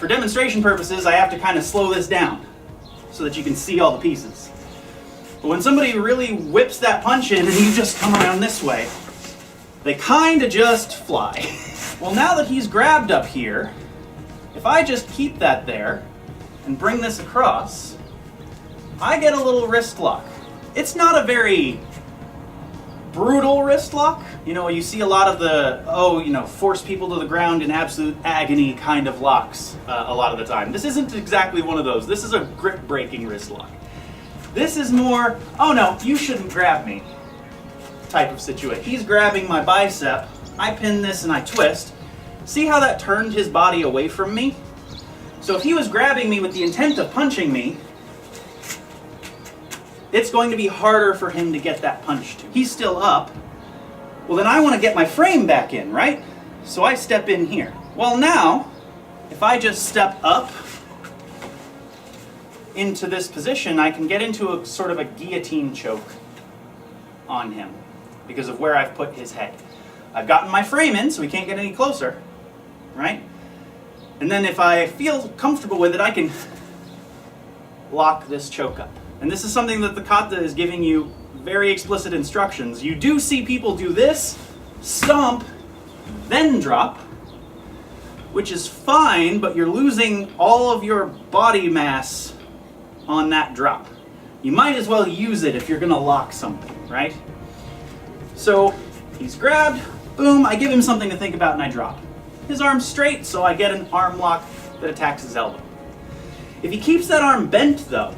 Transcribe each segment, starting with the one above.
for demonstration purposes, I have to kind of slow this down so that you can see all the pieces. But when somebody really whips that punch in and you just come around this way, they kind of just fly. Well, now that he's grabbed up here, if I just keep that there and bring this across, I get a little wrist lock. It's not a very brutal wrist lock. You know, you see a lot of the, force people to the ground in absolute agony kind of locks a lot of the time. This isn't exactly one of those. This is a grip-breaking wrist lock. This is more, oh no, you shouldn't grab me type of situation. He's grabbing my bicep, I pin this and I twist. See how that turned his body away from me? So if he was grabbing me with the intent of punching me, it's going to be harder for him to get that punch to. He's still up. Well, then I want to get my frame back in, right? So I step in here. Well, now, if I just step up into this position, I can get into a sort of a guillotine choke on him because of where I've put his head. I've gotten my frame in, so he can't get any closer, right? And then if I feel comfortable with it, I can lock this choke up. And this is something that the kata is giving you very explicit instructions. You do see people do this, stomp, then drop, which is fine, but you're losing all of your body mass on that drop. You might as well use it if you're going to lock something, right? So he's grabbed, boom, I give him something to think about and I drop. His arm's straight, so I get an arm lock that attacks his elbow. If he keeps that arm bent though,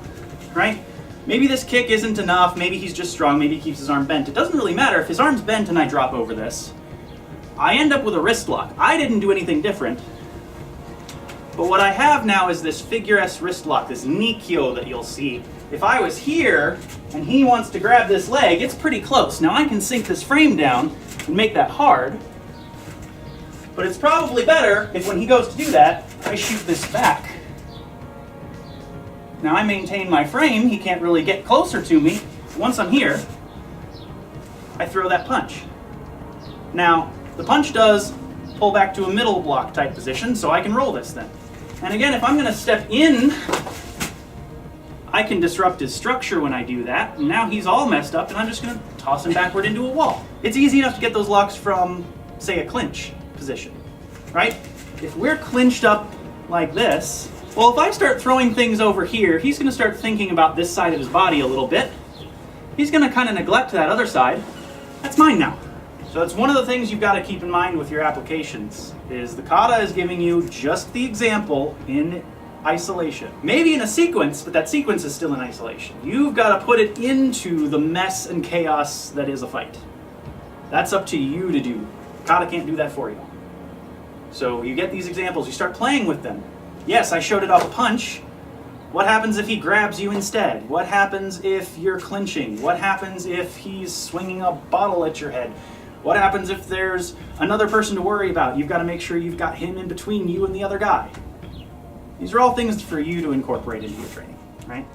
right? Maybe this kick isn't enough, maybe he's just strong, maybe he keeps his arm bent. It doesn't really matter. If his arm's bent and I drop over this, I end up with a wrist lock. I didn't do anything different. But what I have now is this figure-esque wrist lock, this nikyo that you'll see. If I was here and he wants to grab this leg, it's pretty close. Now I can sink this frame down and make that hard. But it's probably better if when he goes to do that, I shoot this back. Now I maintain my frame, he can't really get closer to me. Once I'm here, I throw that punch. Now, the punch does pull back to a middle block type position, so I can roll this then. And again, if I'm going to step in, I can disrupt his structure when I do that. And now he's all messed up, and I'm just going to toss him backward into a wall. It's easy enough to get those locks from, say, a clinch position, right? If we're clinched up like this, well, if I start throwing things over here, he's going to start thinking about this side of his body a little bit. He's going to kind of neglect that other side. That's mine now. So that's one of the things you've got to keep in mind with your applications, is the kata is giving you just the example in isolation. Maybe in a sequence, but that sequence is still in isolation. You've got to put it into the mess and chaos that is a fight. That's up to you to do. Kata can't do that for you. So you get these examples, you start playing with them. Yes, I showed it off a punch. What happens if he grabs you instead? What happens if you're clinching? What happens if he's swinging a bottle at your head? What happens if there's another person to worry about? You've got to make sure you've got him in between you and the other guy. These are all things for you to incorporate into your training, right?